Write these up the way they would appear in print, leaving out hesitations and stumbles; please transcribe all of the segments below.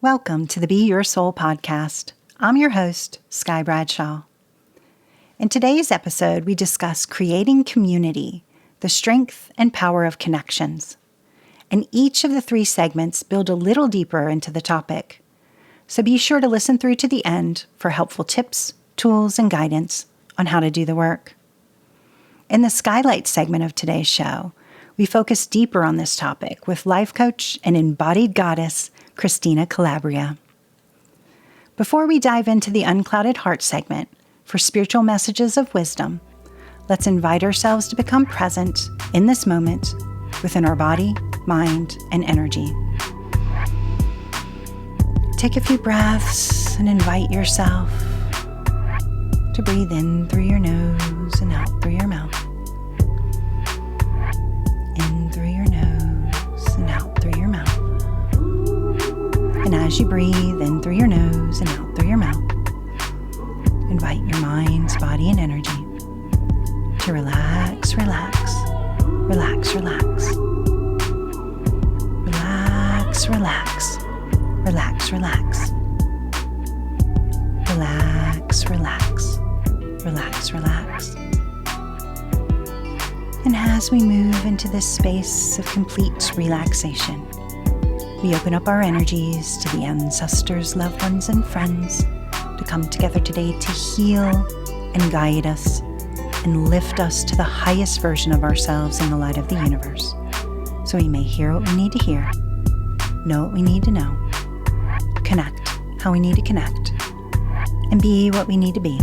Welcome to the Be Your Soul podcast. I'm your host, Sky Bradshaw. In today's episode, we discuss creating community, the strength and power of connections. And each of the 3 segments build a little deeper into the topic. So be sure to listen through to the end for helpful tips, tools, and guidance on how to do the work. In the Skylight segment of today's show, we focus deeper on this topic with life coach and embodied goddess, Christina Calabria. Before we dive into the Unclouded Heart segment for spiritual messages of wisdom, let's invite ourselves to become present in this moment within our body, mind, and energy. Take a few breaths and invite yourself to breathe in through your nose and out through your mouth. In through your nose and out through your mouth. And as you breathe in through your nose and out through your mouth, invite your mind, body, and energy to relax, relax, relax, relax. Relax, relax, relax, relax. Relax, relax, relax, relax. And as we move into this space of complete relaxation, we open up our energies to the ancestors, loved ones, and friends to come together today to heal and guide us and lift us to the highest version of ourselves in the light of the universe, so we may hear what we need to hear, know what we need to know, connect how we need to connect, and be what we need to be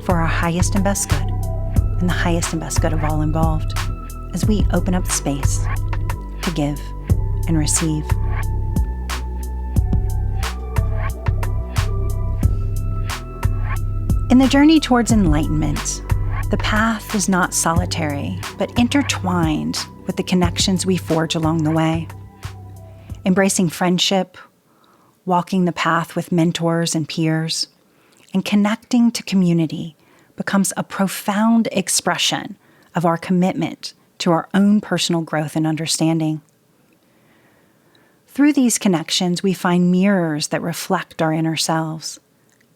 for our highest and best good and the highest and best good of all involved as we open up space to give and receive. In the journey towards enlightenment, the path is not solitary, but intertwined with the connections we forge along the way. Embracing friendship, walking the path with mentors and peers, and connecting to community becomes a profound expression of our commitment to our own personal growth and understanding. Through these connections, we find mirrors that reflect our inner selves,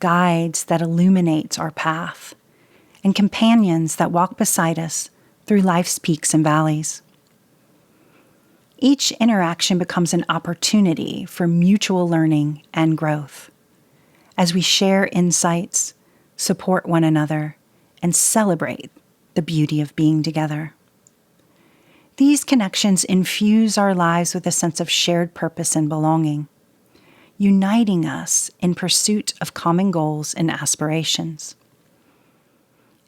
guides that illuminate our path, and companions that walk beside us through life's peaks and valleys. Each interaction becomes an opportunity for mutual learning and growth as we share insights, support one another, and celebrate the beauty of being together. These connections infuse our lives with a sense of shared purpose and belonging, uniting us in pursuit of common goals and aspirations.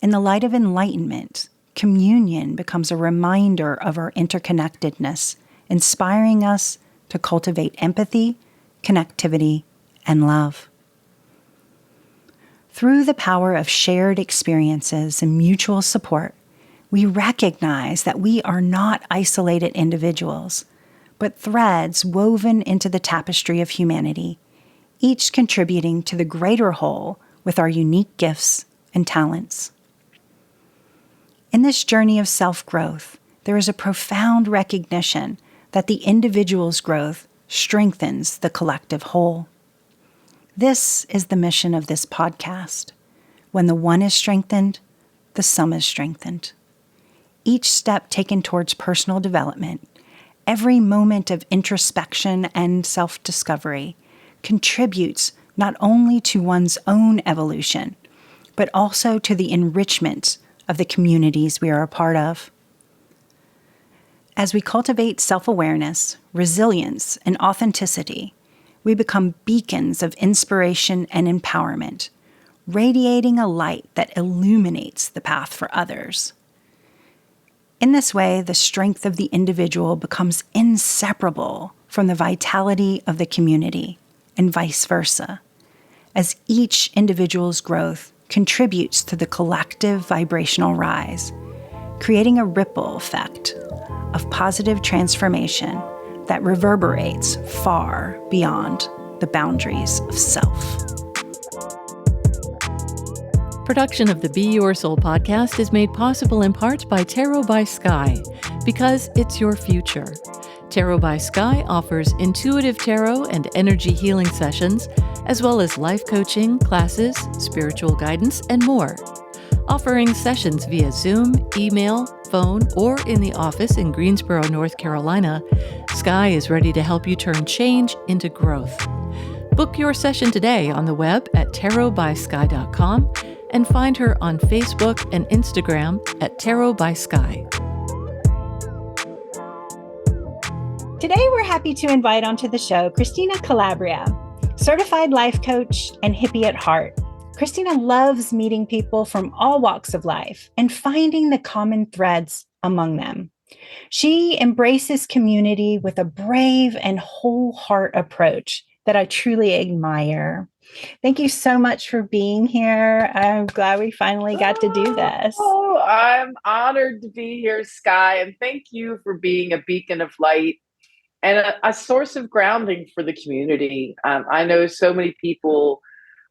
In the light of enlightenment, communion becomes a reminder of our interconnectedness, inspiring us to cultivate empathy, connectivity, and love. Through the power of shared experiences and mutual support, we recognize that we are not isolated individuals, but threads woven into the tapestry of humanity, each contributing to the greater whole with our unique gifts and talents. In this journey of self-growth, there is a profound recognition that the individual's growth strengthens the collective whole. This is the mission of this podcast. When the one is strengthened, the sum is strengthened. Each step taken towards personal development, every moment of introspection and self-discovery contributes not only to one's own evolution, but also to the enrichment of the communities we are a part of. As we cultivate self-awareness, resilience, and authenticity, we become beacons of inspiration and empowerment, radiating a light that illuminates the path for others. In this way, the strength of the individual becomes inseparable from the vitality of the community, and vice versa, as each individual's growth contributes to the collective vibrational rise, creating a ripple effect of positive transformation that reverberates far beyond the boundaries of self. Production of the Be Your Soul podcast is made possible in part by Tarot by Sky, because it's your future. Tarot by Sky offers intuitive tarot and energy healing sessions, as well as life coaching, classes, spiritual guidance, and more. Offering sessions via Zoom, email, phone, or in the office in Greensboro, North Carolina, Sky is ready to help you turn change into growth. Book your session today on the web at tarotbysky.com and find her on Facebook and Instagram at Tarot by Sky. Today, we're happy to invite onto the show Christina Calabria, certified life coach and hippie at heart. Christina loves meeting people from all walks of life and finding the common threads among them. She embraces community with a brave and whole heart approach that I truly admire. Thank you so much for being here. I'm glad we finally got to do this. Oh, I'm honored to be here, Sky, and thank you for being a beacon of light and a source of grounding for the community. I know so many people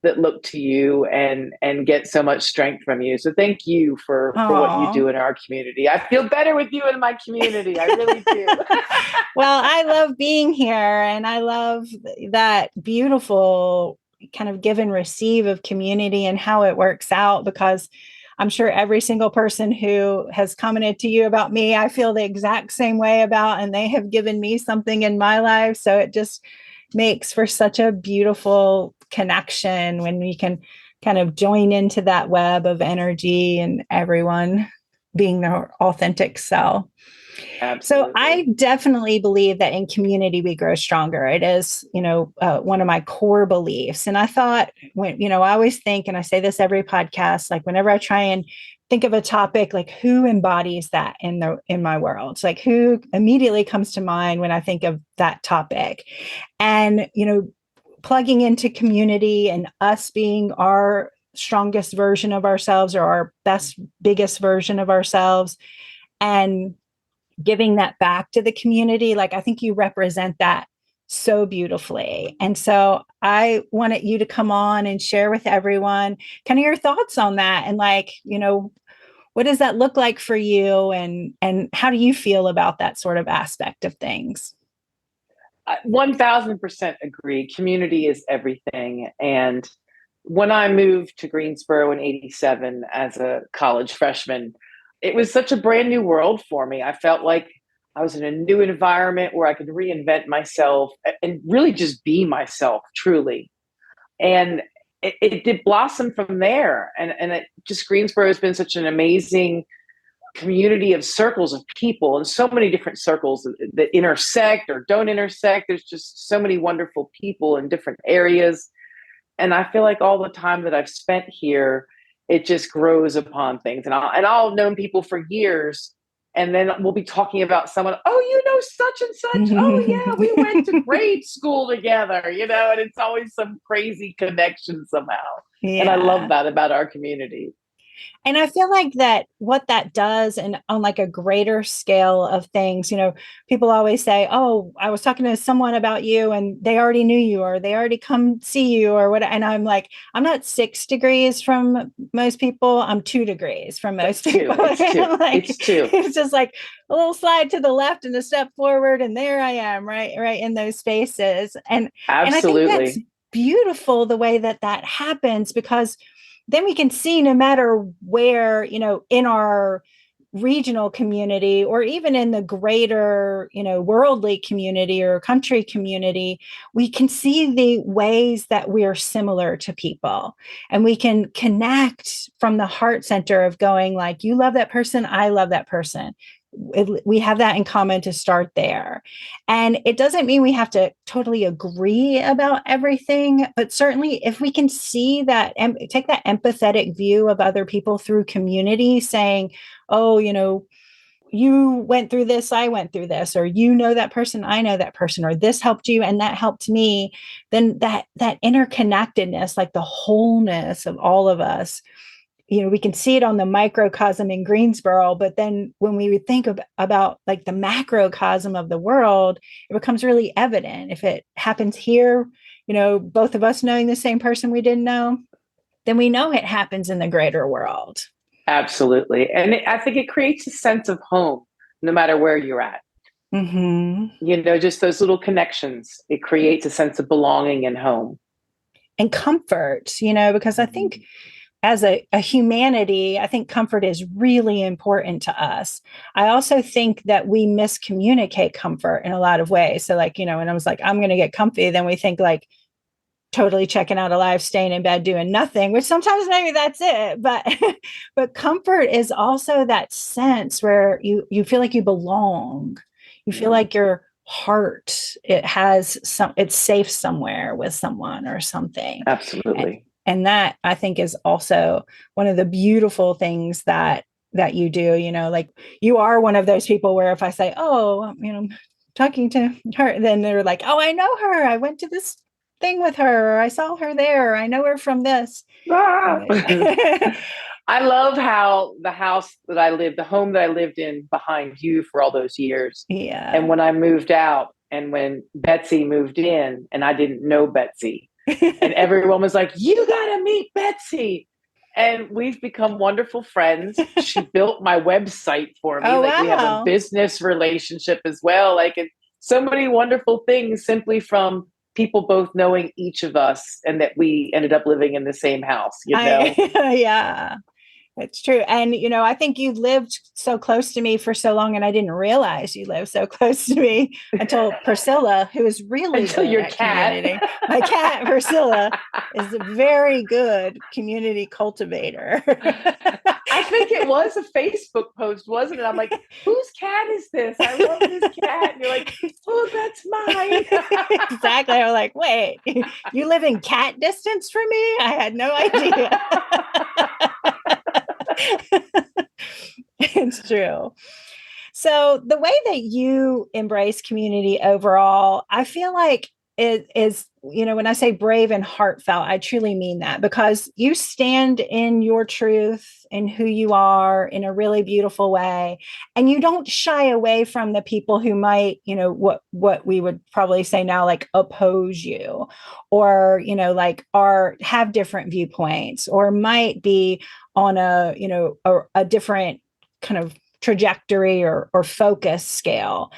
that look to you and get so much strength from you. So thank you for what you do in our community. I feel better with you in my community. I really do. Well, I love being here, and I love that beautiful kind of give and receive of community and how it works out, because I'm sure every single person who has commented to you about me, I feel the exact same way about, and they have given me something in my life. So it just makes for such a beautiful connection when we can kind of join into that web of energy and everyone being their authentic self. Absolutely. So I definitely believe that in community we grow stronger. It is, one of my core beliefs. And I thought, I always think, and I say this every podcast, like whenever I try and think of a topic, like who embodies that in my world? It's like who immediately comes to mind when I think of that topic. And, plugging into community and us being our strongest version of ourselves, or our best, biggest version of ourselves, and giving that back to the community. Like, I think you represent that so beautifully. And so I wanted you to come on and share with everyone kind of your thoughts on that. And what does that look like for you? And how do you feel about that sort of aspect of things? 1000% agree. Community is everything. And when I moved to Greensboro in 87 as a college freshman, it was such a brand new world for me. I felt like I was in a new environment where I could reinvent myself and really just be myself, truly. And it did blossom from there. And Greensboro has been such an amazing community of circles of people, and so many different circles that intersect or don't intersect. There's just so many wonderful people in different areas. And I feel like all the time that I've spent here, it just grows upon things. And I'll have known people for years, and then we'll be talking about someone, such and such. Oh yeah, we went to grade school together, and it's always some crazy connection somehow. Yeah. And I love that about our community. And I feel like that what that does, and on like a greater scale of things, people always say, oh, I was talking to someone about you and they already knew you, or they already come see you, or what. And I'm like, I'm not 6 degrees from most people. I'm 2 degrees from most people. It's two. It's just like a little slide to the left and a step forward. And there I am, right in those spaces. And absolutely. And I think that's beautiful the way that happens, because then we can see, no matter where, in our regional community, or even in the greater, worldly community or country community, we can see the ways that we are similar to people. And we can connect from the heart center of going like, you love that person, I love that person. We have that in common to start there. And it doesn't mean we have to totally agree about everything, but certainly if we can see that and take that empathetic view of other people through community, saying, oh, you went through this, I went through this, or that person, I know that person, or this helped you and that helped me, then that interconnectedness, like the wholeness of all of us, we can see it on the microcosm in Greensboro, but then when we think about like the macrocosm of the world, it becomes really evident. If it happens here, both of us knowing the same person we didn't know, then we know it happens in the greater world. Absolutely. And I think it creates a sense of home, no matter where you're at. Mm-hmm. Just those little connections. It creates a sense of belonging and home. And comfort, because I think as a humanity, I think comfort is really important to us. I also think that we miscommunicate comfort in a lot of ways. So, like, when I was like, I'm going to get comfy, then we think like totally checking out alive, staying in bed, doing nothing, which sometimes maybe that's it. But but comfort is also that sense where you feel like you belong. You feel like your heart, it's safe somewhere with someone or something. Absolutely. And that, I think, is also one of the beautiful things that you do. Like, you are one of those people where if I say, oh, talking to her, then they're like, oh, I know her, I went to this thing with her, or I saw her there, or I know her from this. Ah. I love how the home that I lived in behind you for all those years. Yeah. And when I moved out and when Betsy moved in and I didn't know Betsy, and everyone was like, you got to meet Betsy. And we've become wonderful friends. She built my website for me. Oh, Like, we have a wow. business relationship as well. Like, and so many wonderful things simply from people both knowing each of us and that we ended up living in the same house, Yeah. It's true. And, I think you lived so close to me for so long, and I didn't realize you lived so close to me until Priscilla, who is really Until good your at cat. community. My cat, Priscilla, is a very good community cultivator. I think it was a Facebook post, wasn't it? I'm like, whose cat is this? I love this cat. And you're like, oh, that's mine. Exactly. I was like, wait, you live in cat distance from me? I had no idea. It's true. So the way that you embrace community overall, I feel like it is, when I say brave and heartfelt, I truly mean that, because you stand in your truth and who you are in a really beautiful way. And you don't shy away from the people who might, what we would probably say now, like oppose you, or, like have different viewpoints, or might be on a different kind of trajectory or focus scale.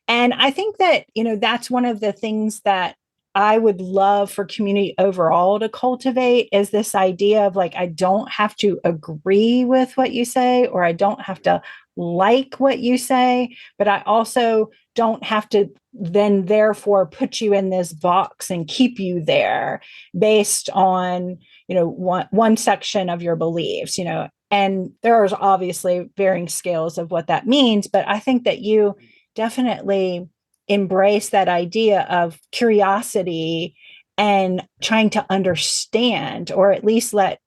And I think that, that's one of the things that I would love for community overall to cultivate, is this idea of like, I don't have to agree with what you say, or I don't have to like what you say, but I also don't have to then therefore put you in this box and keep you there based on, one section of your beliefs, and there are obviously varying scales of what that means, but I think that you definitely embrace that idea of curiosity and trying to understand, or at least let,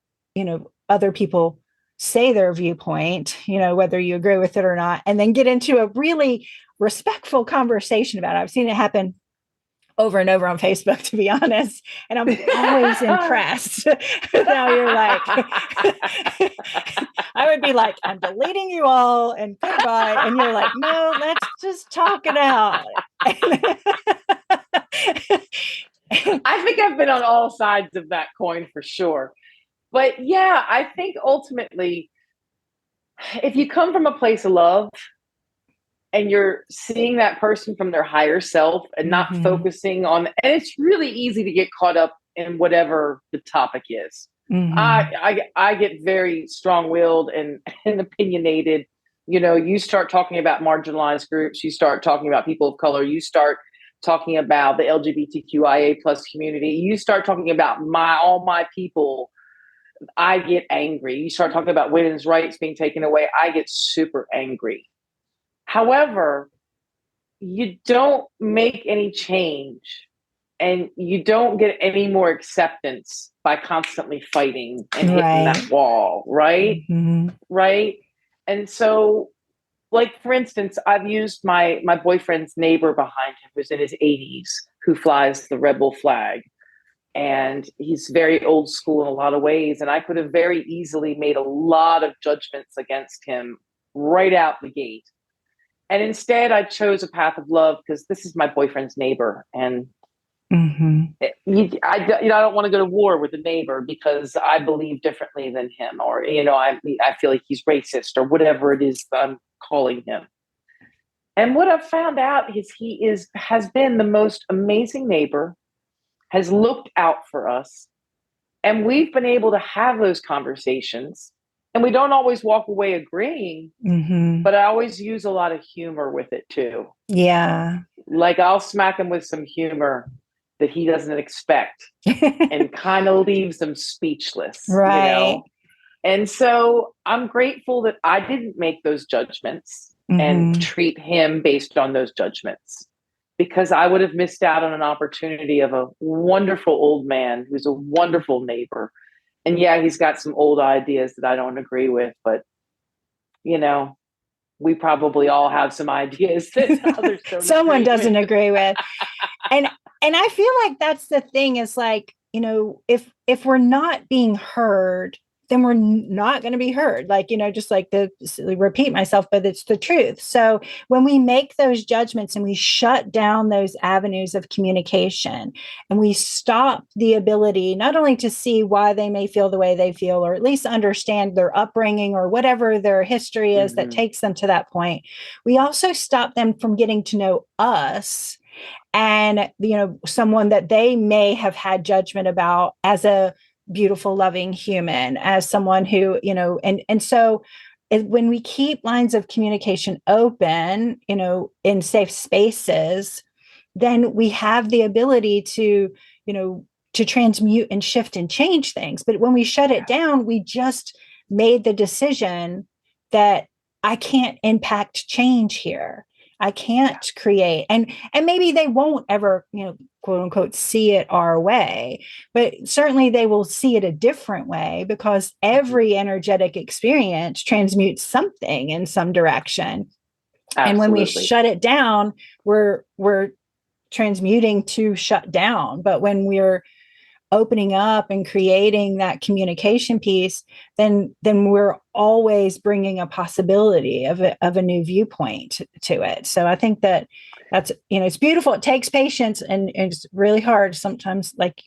other people say their viewpoint, whether you agree with it or not, and then get into a really respectful conversation about it. I've seen it happen over and over on Facebook, to be honest. And I'm always impressed. Now you're like, I would be like, I'm deleting you all and goodbye. And you're like, no, let's just talk it out. I think I've been on all sides of that coin for sure. But yeah, I think ultimately, if you come from a place of love and you're seeing that person from their higher self and not focusing on, and it's really easy to get caught up in whatever the topic is. I get very strong-willed and opinionated. You start talking about marginalized groups, you start talking about people of color, you start talking about the LGBTQIA plus community, you start talking about all my people, I get angry. You start talking about women's rights being taken away, I get super angry. However, you don't make any change and you don't get any more acceptance by constantly fighting and hitting that wall, right? Right. And so, like, for instance, I've used my boyfriend's neighbor behind him, who's in his 80s, who flies the rebel flag. And he's very old school in a lot of ways. And I could have very easily made a lot of judgments against him right out the gate. And instead, I chose a path of love because this is my boyfriend's neighbor. And I don't want to go to war with the neighbor because I believe differently than him, or, I feel like he's racist or whatever it is that I'm calling him. And what I've found out is has been the most amazing neighbor, has looked out for us, and we've been able to have those conversations. And we don't always walk away agreeing, Mm-hmm. but I always use a lot of humor with it too. Yeah. Like I'll smack him with some humor that he doesn't expect and kind of leaves them speechless, you Right. know? And so I'm grateful that I didn't make those judgments and Mm-hmm. treat him based on those judgments, because I would have missed out on an opportunity of a wonderful old man who's a wonderful neighbor. And yeah, he's got some old ideas that I don't agree with, but you know, we probably all have some ideas that others don't Someone agree doesn't with. agree with. And I feel like that's the thing, is like, if we're not being heard, then we're not going to be heard. Like, just like to repeat myself, but it's the truth. So when we make those judgments and we shut down those avenues of communication, and we stop the ability not only to see why they may feel the way they feel, or at least understand their upbringing or whatever their history is that takes them to that point, we also stop them from getting to know us, and someone that they may have had judgment about as a beautiful, loving human, as someone who, and so when we keep lines of communication open, in safe spaces, then we have the ability to, to transmute and shift and change things. But when we shut it down, we just made the decision that I can't impact change here. I can't create, and maybe they won't ever, quote unquote, see it our way, but certainly they will see it a different way, because every energetic experience transmutes something in some direction. And when we Absolutely. shut it down, we're transmuting to shut down. But when we're opening up and creating that communication piece, then we're always bringing a possibility of a new viewpoint to it. So I think that's it's beautiful. It takes patience, and it's really hard sometimes. Like,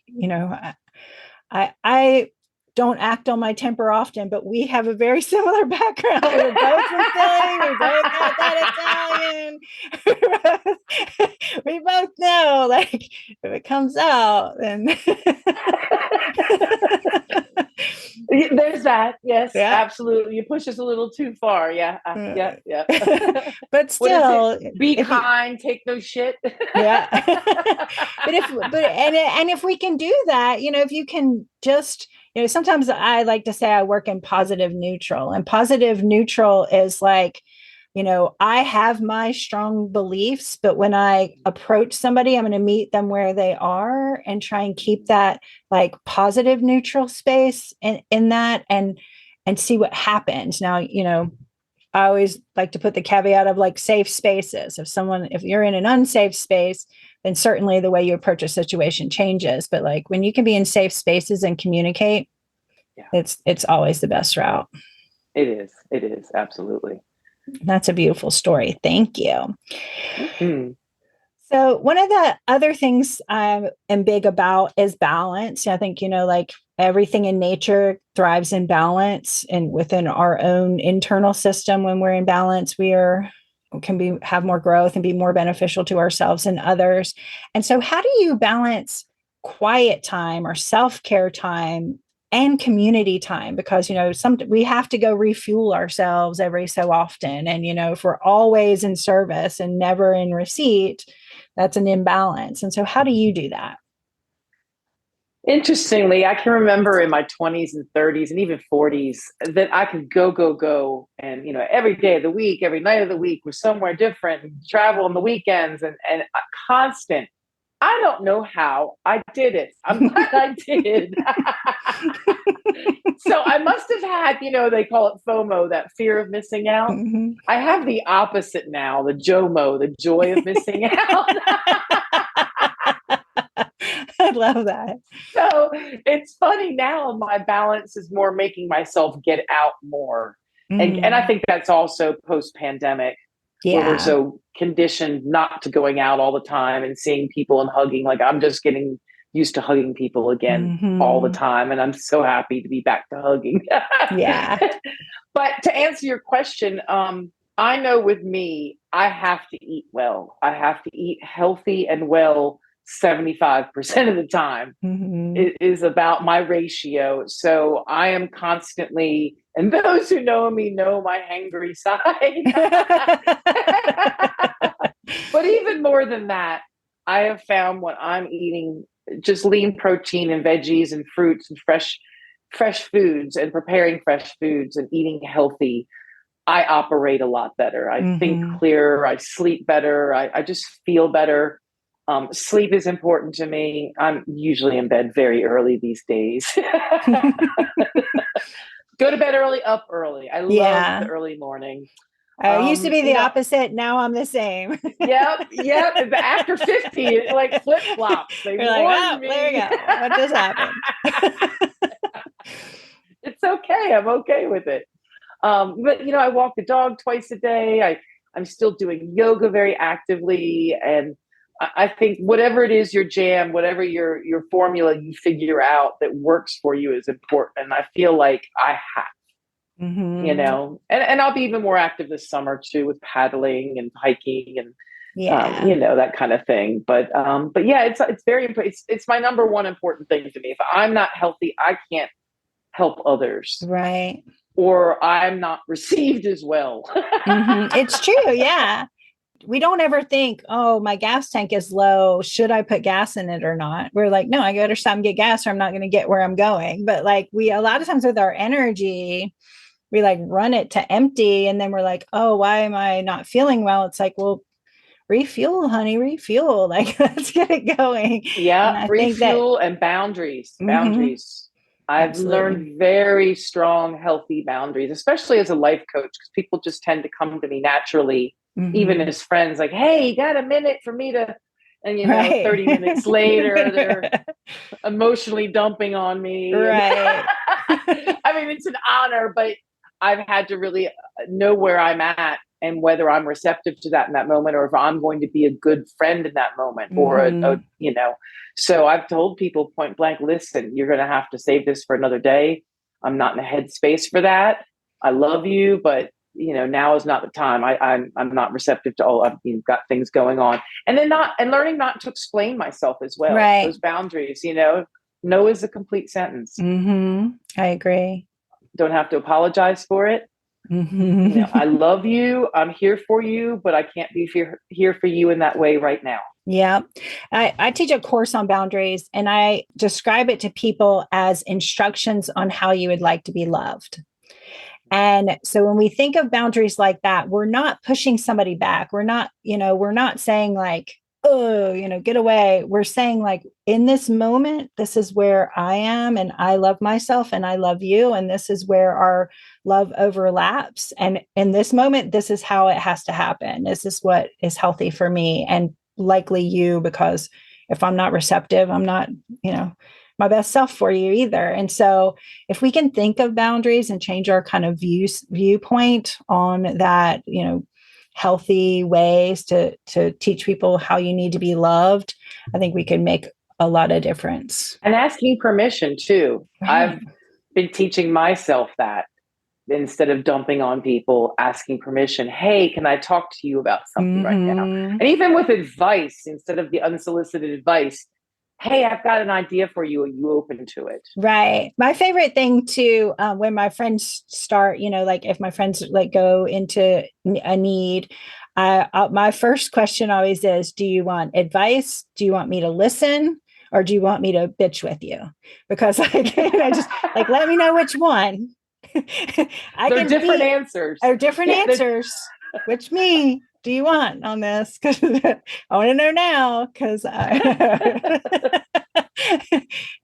I don't act on my temper often, but we have a very similar background. We're both from Philly. We both got that Italian. We both know, like, if it comes out, then There's that. Yes, yeah. absolutely. You push us a little too far. Yeah. Yeah. Yeah. But What is still, it? Be kind, take no shit. yeah. And if we can do that, if you can just, sometimes I like to say I work in positive neutral, and positive neutral is like, I have my strong beliefs, but when I approach somebody, I'm going to meet them where they are and try and keep that like positive neutral space in that, and see what happens. Now, I always like to put the caveat of like safe spaces. If you're in an unsafe space, then certainly the way you approach a situation changes. But like when you can be in safe spaces and communicate, Yeah. it's always the best route. It is. It is. Absolutely. That's a beautiful story. Thank you. Mm-hmm. So one of the other things I am big about is balance. I think, like everything in nature thrives in balance, and within our own internal system, when we're in balance, have more growth and be more beneficial to ourselves and others. And so how do you balance quiet time or self-care time and community time? Because we have to go refuel ourselves every so often, and if we're always in service and never in receipt, that's an imbalance. And so how do you do that? Interestingly, I can remember in my 20s and 30s and even 40s that I could go. And, every day of the week, every night of the week was somewhere different, and travel on the weekends, and constant. I don't know how I did it. I'm glad I did. So I must have had, they call it FOMO, that fear of missing out. Mm-hmm. I have the opposite now, the JOMO, the joy of missing out. I love that. So it's funny now, my balance is more making myself get out more. And I think that's also post-pandemic, where we're Yeah. so conditioned not to going out all the time and seeing people and hugging. Like I'm just getting used to hugging people again all the time. And I'm so happy to be back to hugging. Yeah. But to answer your question, I know with me, I have to eat well. I have to eat healthy and well 75% of the time. Mm-hmm. It is about my ratio. So I am constantly, and those who know me know my hangry side. But even more than that, I have found when I'm eating just lean protein and veggies and fruits and fresh foods and preparing fresh foods and eating healthy, I operate a lot better. I think Mm-hmm. clearer. I sleep better. I just feel better. Sleep is important to me. I'm usually in bed very early these days. Go to bed early, up early. I love the Yeah. early morning. I used to be You the know, opposite. Now I'm the same. yep. After 50, it like flip flops. They You're like, warned oh, there we me. go. What just happened? It's okay. I'm okay with it. But I walk the dog twice a day. I'm still doing yoga very actively, and I think whatever it is your jam, whatever your formula you figure out that works for you is important. And I feel like I have, Mm-hmm. and I'll be even more active this summer too with paddling and hiking and Yeah. that kind of thing. But yeah, it's very important. It's my number one important thing to me. If I'm not healthy, I can't help others, Right. or I'm not received as well. Mm-hmm. It's true. Yeah. We don't ever think, oh, my gas tank is low. Should I put gas in it or not? We're like, no, I got to stop and get gas or I'm not going to get where I'm going. But like a lot of times with our energy, we like run it to empty and then we're like, oh, why am I not feeling well? It's like, well, refuel, honey, refuel. Like, let's get it going. And Yeah, I think that, refuel and boundaries. mm-hmm, Boundaries. I've absolutely. learned very strong, healthy boundaries, especially as a life coach, because people just tend to come to me naturally, even Mm-hmm. as friends, like, hey, you got a minute for me to, and Right. 30 minutes later, they're emotionally dumping on me. And Right. I mean, it's an honor, but I've had to really know where I'm at and whether I'm receptive to that in that moment, or if I'm going to be a good friend in that moment, or Mm-hmm. So I've told people point blank, listen, you're going to have to save this for another day. I'm not in a headspace for that. I love you, but now is not the time. I'm not receptive to all. I've got things going on, and then learning not to explain myself as well. Right. Those boundaries, no is a complete sentence. Mm-hmm. I agree. Don't have to apologize for it. I Mm-hmm. love you. I'm here for you, but I can't be here for you in that way right now. Yeah. I teach a course on boundaries and I describe it to people as instructions on how you would like to be loved. And so when we think of boundaries like that, we're not pushing somebody back. We're not saying like, oh, get away. We're saying like, in this moment, this is where I am and I love myself and I love you. And this is where our love overlaps. And in this moment, this is how it has to happen. This is what is healthy for me and likely you, because if I'm not receptive, I'm not, you know, my best self for you either. And so if we can think of boundaries and change our kind of viewpoint on that, healthy ways to teach people how you need to be loved, I think we can make a lot of difference. And asking permission too. Right. I've been teaching myself that, instead of dumping on people, asking permission. Hey, can I talk to you about something right now? Mm-hmm. And even with advice, instead of the unsolicited advice, hey, I've got an idea for you. Are you open to it? Right. My favorite thing too, when my friends start, like if my friends like go into a need, my first question always is, do you want advice? Do you want me to listen? Or do you want me to bitch with you? Because I just like, let me know which one. I They're can different be, answers. or different Yeah, answers. Which me do you want on this? Because I want to know now. Because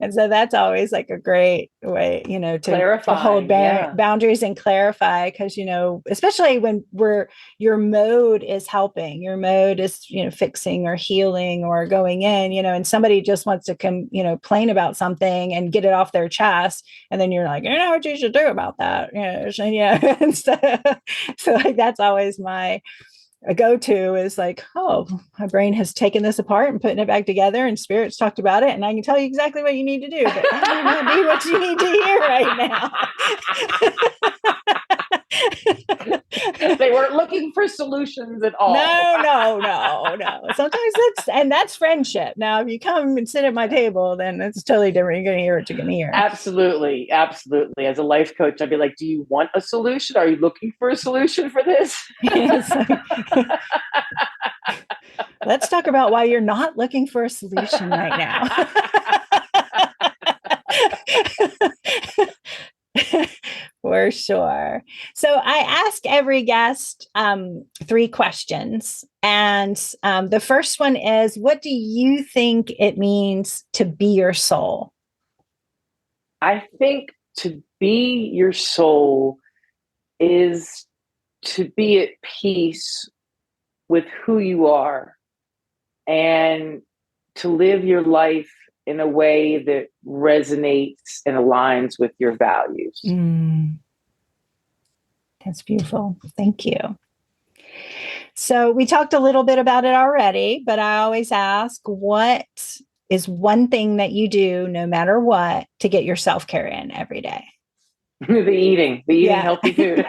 and so that's always like a great way, to hold clarifying. Yeah. boundaries and clarify. Because especially when your mode is helping, your mode is fixing or healing or going in, and somebody just wants to come, complain about something and get it off their chest, and then you're like, what you should do about that, so, yeah. And so like that's always my a go-to is like, oh, my brain has taken this apart and putting it back together, and spirits talked about it, and I can tell you exactly what you need to do, but that might not be what you need to hear right now. They weren't looking for solutions at all. No. Sometimes that's friendship. Now, if you come and sit at my table, then it's totally different. You're going to hear what you're going to hear. Absolutely. Absolutely. As a life coach, I'd be like, do you want a solution? Are you looking for a solution for this? Let's talk about why you're not looking for a solution right now. For sure. So I ask every guest 3 questions. And the first one is, what do you think it means to be your soul? I think to be your soul is to be at peace with who you are and to live your life in a way that resonates and aligns with your values. That's beautiful. Thank you. So we talked a little bit about it already, but I always ask, what is one thing that you do no matter what to get your self-care in every day? The eating healthy food.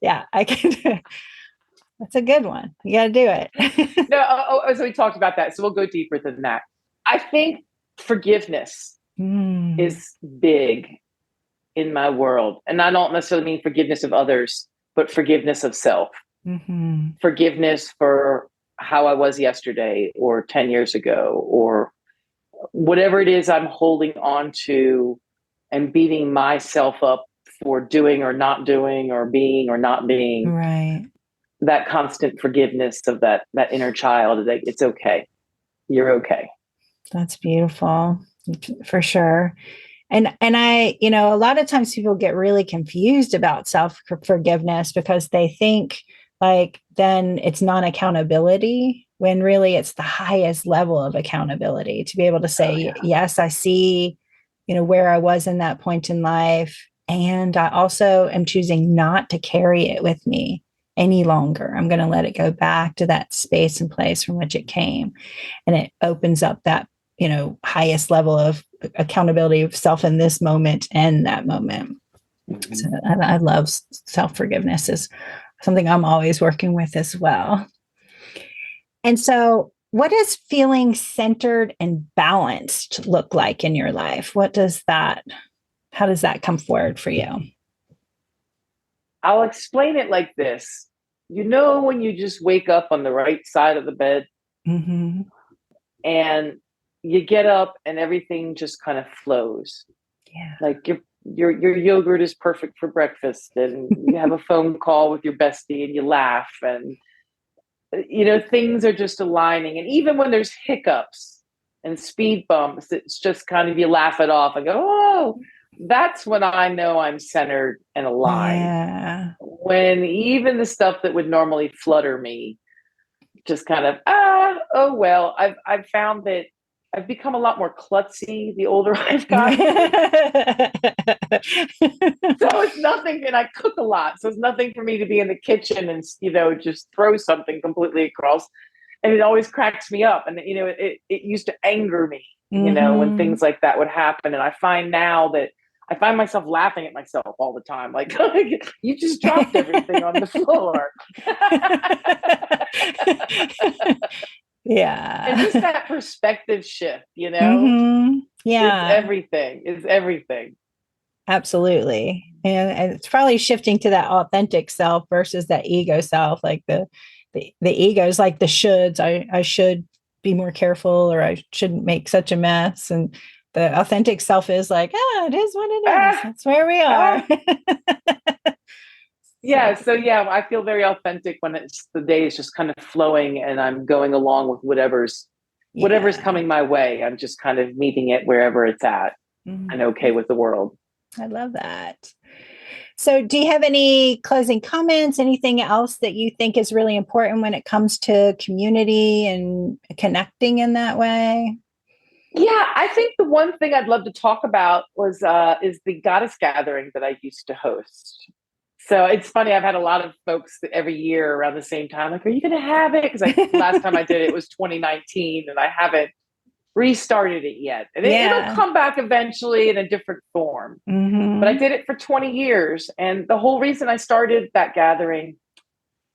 Yeah, I can do it. That's a good one. You got to do it. So we talked about that. So we'll go deeper than that. I think forgiveness is big in my world. And I don't necessarily mean forgiveness of others, but forgiveness of self. Forgiveness for how I was yesterday or 10 years ago, or whatever it is I'm holding on to and beating myself up for doing or not doing or being or not being. Right. That constant forgiveness of that inner child, that it's okay. You're okay. That's beautiful, for sure. And I, a lot of times people get really confused about self-forgiveness because they think like then it's non-accountability, when really it's the highest level of accountability to be able to say, yes, I see, where I was in that point in life. And I also am choosing not to carry it with me any longer. I'm going to let it go back to that space and place from which it came. And it opens up that, highest level of accountability of self in this moment and that moment. So I love self-forgiveness is something I'm always working with as well. And so what does feeling centered and balanced look like in your life? How does that come forward for you? I'll explain it like this. When you just wake up on the right side of the bed and you get up and everything just kind of flows. Yeah. Like your yogurt is perfect for breakfast and you have a phone call with your bestie and you laugh and things are just aligning. And even when there's hiccups and speed bumps, it's just kind of, you laugh it off and go, oh, that's when I know I'm centered and aligned. Yeah. When even the stuff that would normally flutter me just kind of, oh, well, I've found that I've become a lot more klutzy the older I've gotten. So it's nothing, and I cook a lot. So it's nothing for me to be in the kitchen and, just throw something completely across. And it always cracks me up. And, it used to anger me, when things like that would happen. And I find now that I find myself laughing at myself all the time. Like, you just dropped everything on the floor. Yeah. And just that perspective shift, Yeah. It's everything. Absolutely. And it's probably shifting to that authentic self versus that ego self. Like the ego is like the shoulds. I should be more careful, or I shouldn't make such a mess. And the authentic self is like, it is what it is. That's where we are. Yeah. So I feel very authentic when the day is just kind of flowing and I'm going along with whatever's coming my way. I'm just kind of meeting it wherever it's at and okay with the world. I love that. So do you have any closing comments, anything else that you think is really important when it comes to community and connecting in that way? Yeah, I think the one thing I'd love to talk about is the goddess gathering that I used to host. So it's funny, I've had a lot of folks every year around the same time, like, are you going to have it? Because last time I did it was 2019 and I haven't restarted it yet. And it'll Yeah. come back eventually in a different form. But I Mm-hmm. did it for 20 years. And the whole reason I started that gathering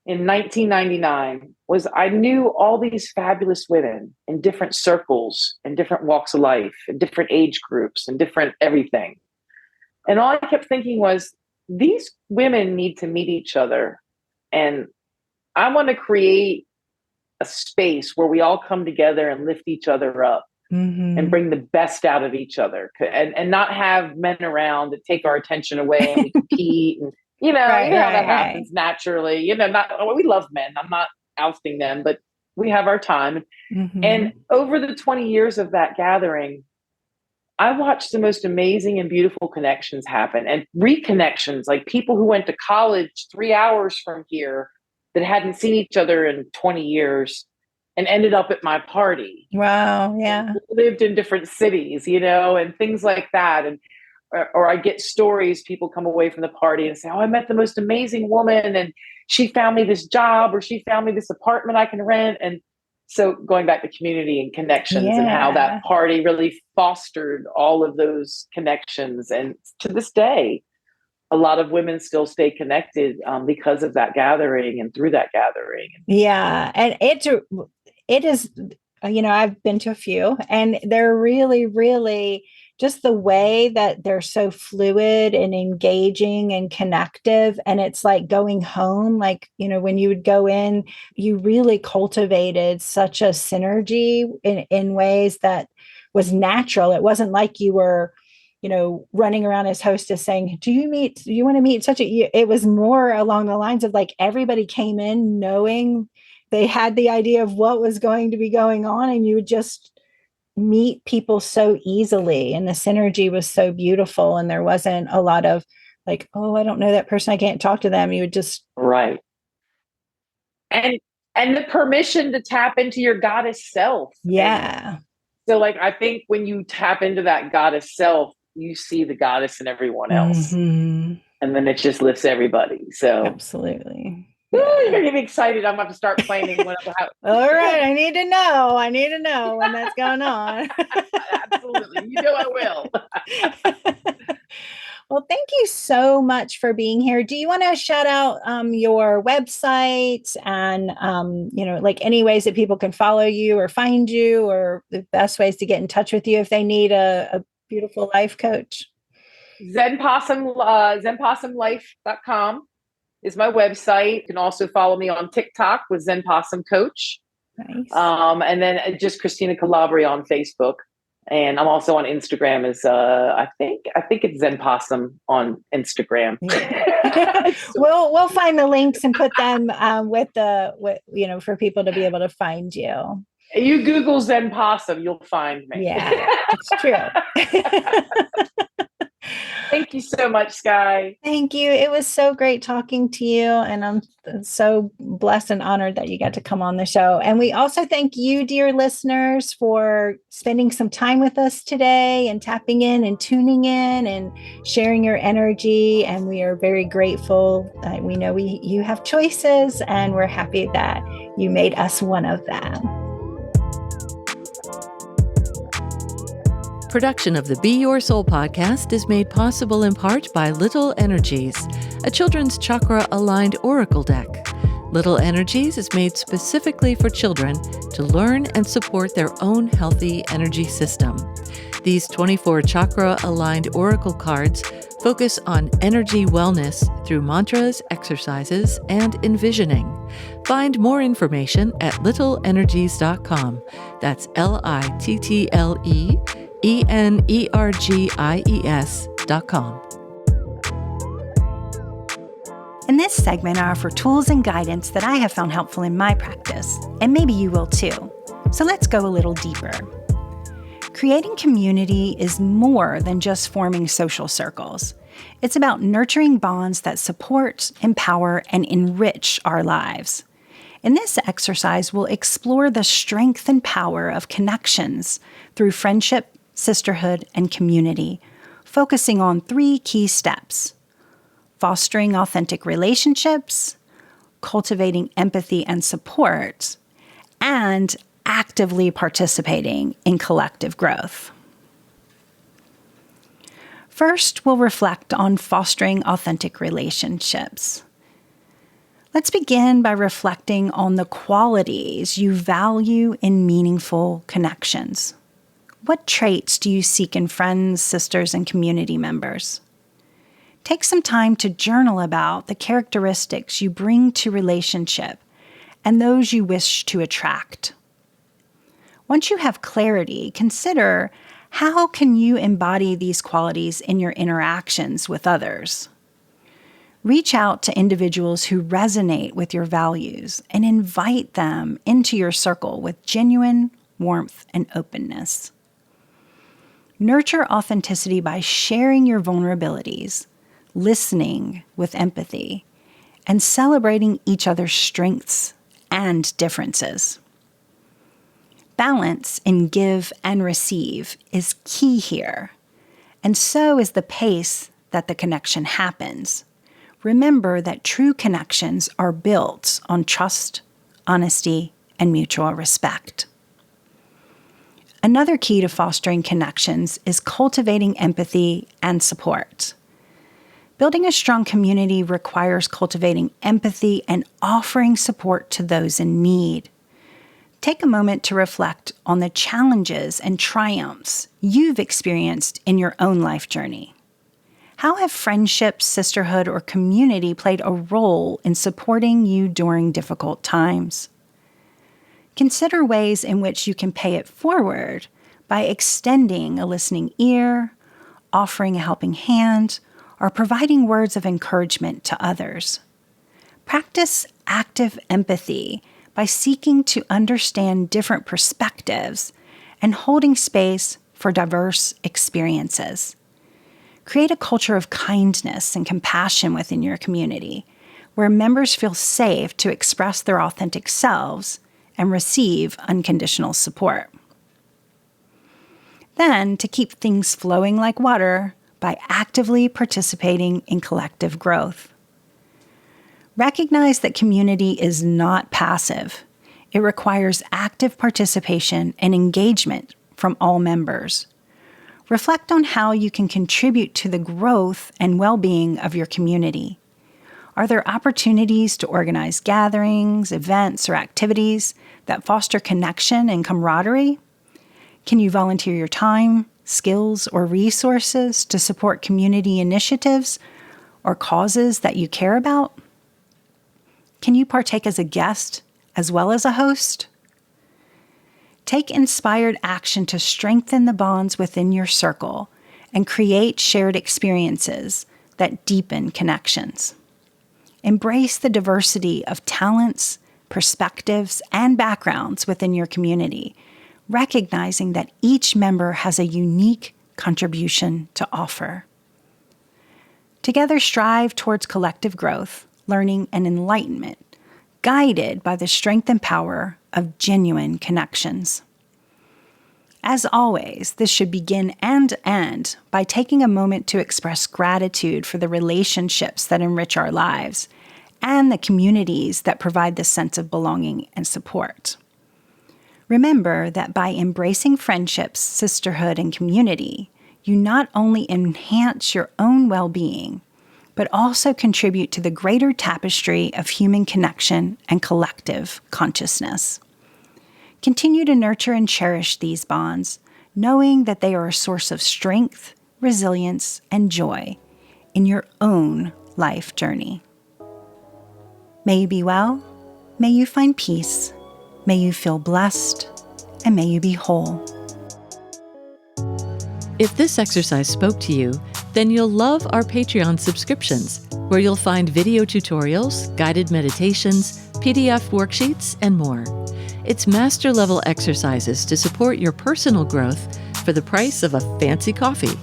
in 1999 was I knew all these fabulous women in different circles and different walks of life and different age groups and different everything. And all I kept thinking was, these women need to meet each other. And I want to create a space where we all come together and lift each other up and Mm-hmm. bring the best out of each other, and not have men around that take our attention away and we compete. And, Right, how that right, right. happens naturally. We love men. I'm not ousting them, but we have our time. Mm-hmm. And over the 20 years of that gathering, I watched the most amazing and beautiful connections happen and reconnections, like people who went to college 3 hours from here that hadn't seen each other in 20 years and ended up at my party Wow. and Yeah. lived in different cities, and things like that. And or I get stories, people come away from the party and say, "Oh, I met the most amazing woman and she found me this job, or she found me this apartment I can rent." And so going back to community and connections and how Yeah. that party really fostered all of those connections. And to this day, a lot of women still stay connected because of that gathering and through that gathering. Yeah. And it is, I've been to a few, and they're really, really just the way that they're so fluid and engaging and connective. And it's like going home, like, when you would go in, you really cultivated such a synergy in ways that was natural. It wasn't like you were, running around as hostess saying, do you want to meet it was more along the lines of like everybody came in knowing they had the idea of what was going to be going on, and you would just meet people so easily, and the synergy was so beautiful, and there wasn't a lot of like, oh, I don't know that person, I can't talk to them. You would just Right. And the permission to tap into your goddess self. And yeah. so, like, I think when you tap into that goddess self, you see the goddess in everyone else. Mm-hmm. And then it just lifts everybody. So, Absolutely. you're Yeah. going to get me excited. I'm about to start planning one of the house. All right, I need to know when that's going on. Absolutely. I will. Well, thank you so much for being here. Do you want to shout out your website and, like any ways that people can follow you or find you, or the best ways to get in touch with you if they need a beautiful life coach? ZenPossumLife.com is my website. You can also follow me on TikTok with Zen Possum Coach. Nice. And then just Christina Calabria on Facebook. And I'm also on Instagram as I think it's Zen Possum on Instagram. Yeah. We'll find the links and put them for people to be able to find you. You Google Zen Possum, you'll find me. Yeah, it's true. Thank you so much, Sky. Thank you. It was so great talking to you. And I'm so blessed and honored that you got to come on the show. And we also thank you, dear listeners, for spending some time with us today and tapping in and tuning in and sharing your energy. And we are very grateful. We know you have choices, and we're happy that you made us one of them. Production of the Be Your Soul podcast is made possible in part by Little Energies, a children's chakra-aligned oracle deck. Little Energies is made specifically for children to learn and support their own healthy energy system. These 24 chakra-aligned oracle cards focus on energy wellness through mantras, exercises, and envisioning. Find more information at littleenergies.com. That's LITTLEENERGIES.com. In this segment, I offer tools and guidance that I have found helpful in my practice, and maybe you will too. So let's go a little deeper. Creating community is more than just forming social circles. It's about nurturing bonds that support, empower, and enrich our lives. In this exercise, we'll explore the strength and power of connections through friendship, sisterhood, and community, focusing on 3 key steps: fostering authentic relationships, cultivating empathy and support, and actively participating in collective growth. First, we'll reflect on fostering authentic relationships. Let's begin by reflecting on the qualities you value in meaningful connections. What traits do you seek in friends, sisters, and community members? Take some time to journal about the characteristics you bring to relationship and those you wish to attract. Once you have clarity, consider how can you embody these qualities in your interactions with others. Reach out to individuals who resonate with your values and invite them into your circle with genuine warmth and openness. Nurture authenticity by sharing your vulnerabilities, listening with empathy, and celebrating each other's strengths and differences. Balance in give and receive is key here, and so is the pace that the connection happens. Remember that true connections are built on trust, honesty, and mutual respect. Another key to fostering connections is cultivating empathy and support. Building a strong community requires cultivating empathy and offering support to those in need. Take a moment to reflect on the challenges and triumphs you've experienced in your own life journey. How have friendship, sisterhood, or community played a role in supporting you during difficult times? Consider ways in which you can pay it forward by extending a listening ear, offering a helping hand, or providing words of encouragement to others. Practice active empathy by seeking to understand different perspectives and holding space for diverse experiences. Create a culture of kindness and compassion within your community, where members feel safe to express their authentic selves and receive unconditional support. Then, to keep things flowing like water, by actively participating in collective growth. Recognize that community is not passive. It requires active participation and engagement from all members. Reflect on how you can contribute to the growth and well-being of your community. Are there opportunities to organize gatherings, events, or activities that foster connection and camaraderie? Can you volunteer your time, skills, or resources to support community initiatives or causes that you care about? Can you partake as a guest as well as a host? Take inspired action to strengthen the bonds within your circle and create shared experiences that deepen connections. Embrace the diversity of talents, perspectives, and backgrounds within your community, recognizing that each member has a unique contribution to offer. Together, strive towards collective growth, learning, and enlightenment, guided by the strength and power of genuine connections. As always, this should begin and end by taking a moment to express gratitude for the relationships that enrich our lives and the communities that provide this sense of belonging and support. Remember that by embracing friendships, sisterhood, and community, you not only enhance your own well-being, but also contribute to the greater tapestry of human connection and collective consciousness. Continue to nurture and cherish these bonds, knowing that they are a source of strength, resilience, and joy in your own life journey. May you be well, may you find peace, may you feel blessed, and may you be whole. If this exercise spoke to you, then you'll love our Patreon subscriptions, where you'll find video tutorials, guided meditations, PDF worksheets, and more. It's master-level exercises to support your personal growth for the price of a fancy coffee.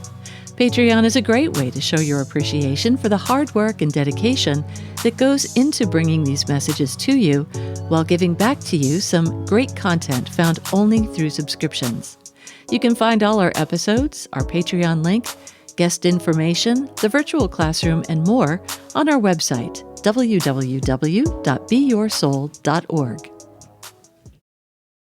Patreon is a great way to show your appreciation for the hard work and dedication that goes into bringing these messages to you while giving back to you some great content found only through subscriptions. You can find all our episodes, our Patreon link, guest information, the virtual classroom, and more on our website, www.beyoursoul.org.